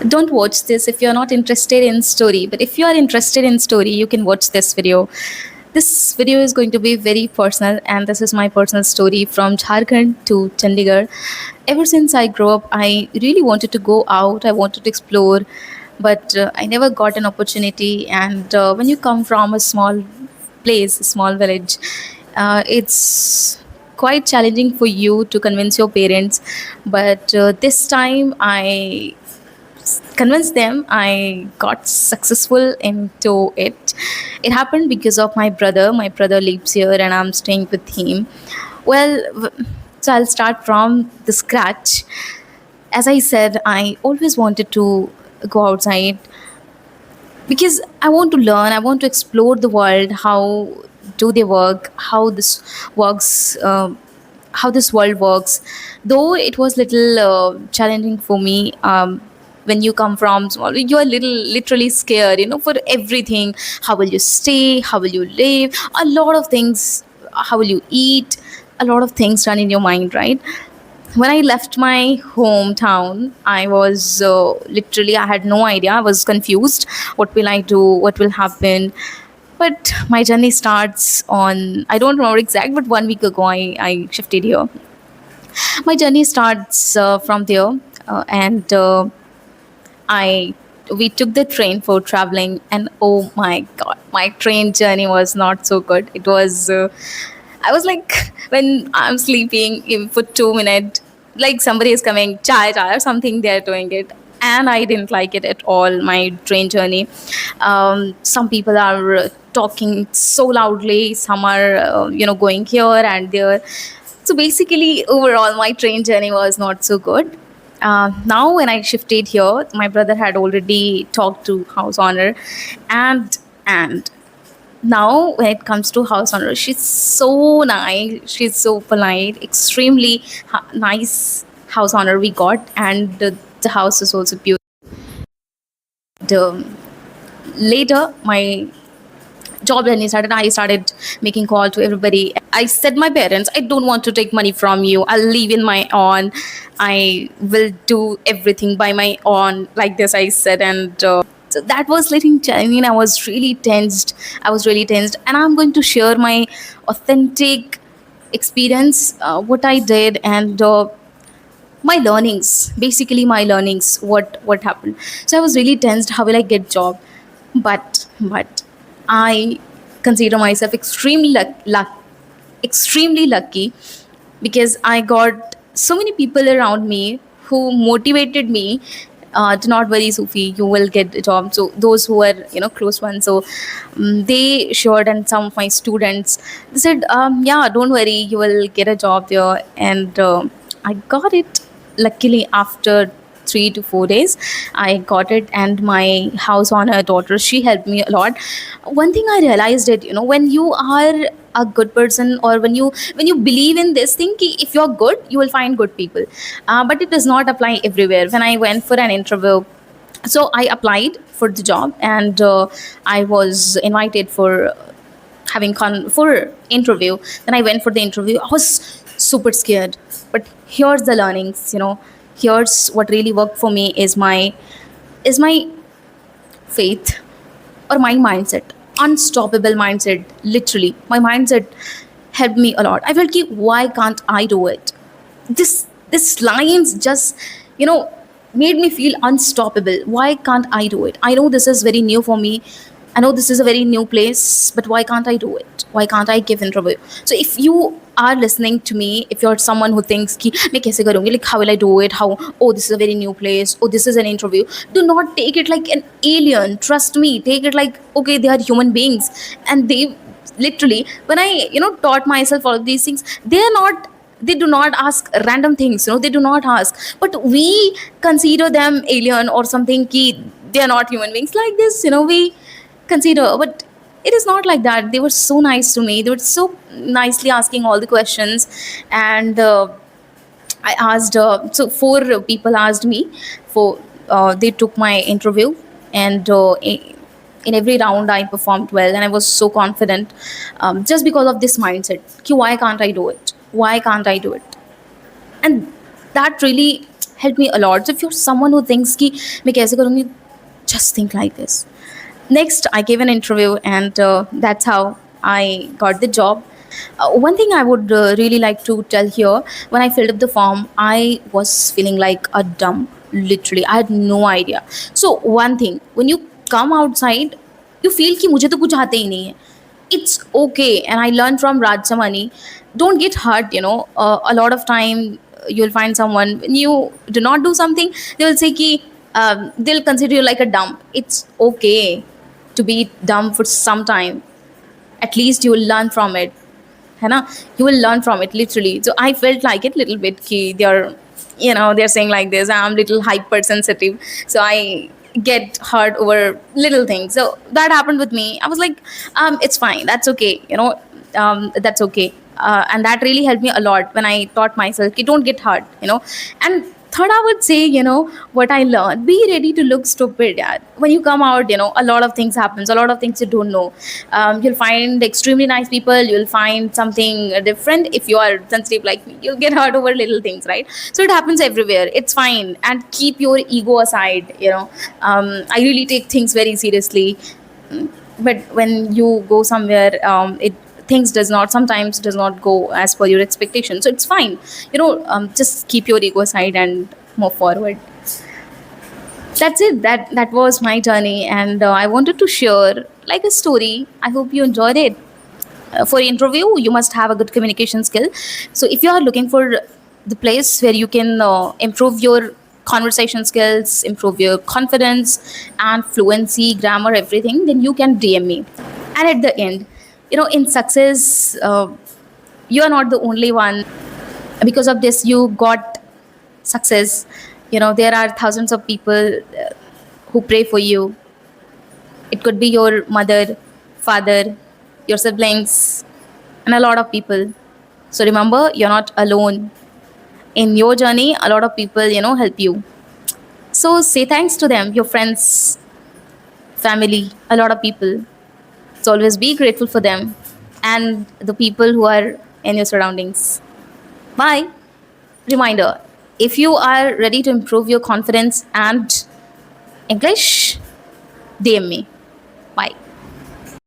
Don't watch this if you're not interested in story, but if you are interested in story, you can watch this video. This video is going to be very personal, and this is my personal story from Jharkhand to Chandigarh. Ever since I grew up, I really wanted to go out, I wanted to explore, but I never got an opportunity. And when you come from a small place, a small village, it's quite challenging for you to convince your parents. But this time I convinced them. I got successful into it. It happened because of my brother. My brother lives here and I'm staying with him. Well, so I'll start from the scratch. As I said, I always wanted to go outside because I want to learn, I want to explore the world. How do they work? How this works? How this world works. Though it was little challenging for me. When you come from small, you are little literally scared, for everything. How will you stay? How will you live? A lot of things. How will you eat? A lot of things run in your mind, right? When I left my hometown, I was literally, I had no idea. I was confused. What will I do? What will happen? But my journey starts on, I don't remember exact, but 1 week ago I shifted here. My journey starts from there, and I we took the train for traveling, and oh my god, my train journey was not so good. It was I was like, when I'm sleeping if for 2 minutes, like somebody is coming, chai chai or something, they're doing it. And I didn't like it at all, my train journey. Some people are talking so loudly, some are, going here and there. So basically, overall, my train journey was not so good. Now, when I shifted here, my brother had already talked to house owner, and now when it comes to house owner, she's so nice, she's so polite, extremely nice house owner we got, and the house is also beautiful. Um, Later, my job journey started. I started making call to everybody. I said my parents, I don't want to take money from you. I'll live in my own. I will do everything by my own. Like this, I said, and so that was letting. I mean, I was really tensed. I was really tensed, and I'm going to share my authentic experience, what I did, and my learnings. Basically, my learnings. What happened? So I was really tensed. How will I get job? But I consider myself extremely lucky, because I got so many people around me who motivated me. To not worry, Sufi, you will get a job. So those who are, close ones, so they assured, and some of my students, they said, yeah, don't worry, you will get a job there. And I got it. Luckily, after 3 to 4 days, I got it. And my house owner daughter, she helped me a lot. One thing I realized, it when you are a good person, or when you believe in this thing ki if you're good, you will find good people. But it does not apply everywhere. When I went for an interview, so I applied for the job, and I was invited for for interview. Then I went for the interview. I was super scared, but here's the learnings. Here's what really worked for me is my faith, or my mindset. Unstoppable mindset. Literally, my mindset helped me a lot. I felt like, why can't I do it? This lines just, you know made me feel unstoppable. Why can't I do it? I know this is very new for me. I know this is a very new place, but why can't I do it? Why can't I give interview? So if you are listening to me, if you're someone who thinks ki मैं कैसे करूँगी, like how will I do it? How, oh, this is a very new place, oh, this is an interview. Do not take it like an alien. Trust me, take it like, okay, they are human beings, and they literally, when I taught myself all of these things, they do not ask random things. They do not ask, but we consider them alien or something ki they are not human beings, like this. We consider, but it is not like that. They were so nice to me. They were so nicely asking all the questions. And I asked, so four people asked me for, they took my interview. And in every round I performed well, and I was so confident, just because of this mindset. Ki, why can't I do it? Why can't I do it? And that really helped me a lot. So if you're someone who thinks कि मैं कैसे करूँगी, just think like this. Next, I gave an interview, and that's how I got the job. One thing I would really like to tell here, when I filled up the form, I was feeling like a dumb. Literally, I had no idea. So, one thing, when you come outside, you feel कि मुझे तो कुछ आते ही नहीं है. It's okay, and I learned from Raj Samani. Don't get hurt. A lot of time you'll find someone when you do not do something, they will say कि they'll consider you like a dumb. It's okay to be dumb for some time. At least you will learn from it, है ना? You will learn from it literally. So I felt like it little bit कि they're saying like this. I'm little hypersensitive, so I get hurt over little things. So that happened with me. I was like, it's fine, that's okay, that's okay. And that really helped me a lot when I taught myself, don't get hurt, and third, I would say, what I learned, be ready to look stupid. Yeah. When you come out, a lot of things happens, a lot of things you don't know. You'll find extremely nice people, you'll find something different. If you are sensitive like me, you'll get hurt over little things, right? So it happens everywhere, it's fine. And keep your ego aside. I really take things very seriously. But when you go somewhere, it things does not sometimes does not go as per your expectation, so it's fine. Just keep your ego aside and move forward. That's it. That was my journey, and I wanted to share like a story. I hope you enjoyed it. For interview, you must have a good communication skill. So if you are looking for the place where you can improve your conversation skills, improve your confidence and fluency, grammar, everything, then you can DM me. And at the end, in success, you are not the only one. Because of this, you got success. There are thousands of people who pray for you. It could be your mother, father, your siblings, and a lot of people. So remember, you're not alone. In your journey, a lot of people, help you. So say thanks to them, your friends, family, a lot of people. So always be grateful for them and the people who are in your surroundings. Bye. Reminder, if you are ready to improve your confidence and English, DM me. Bye.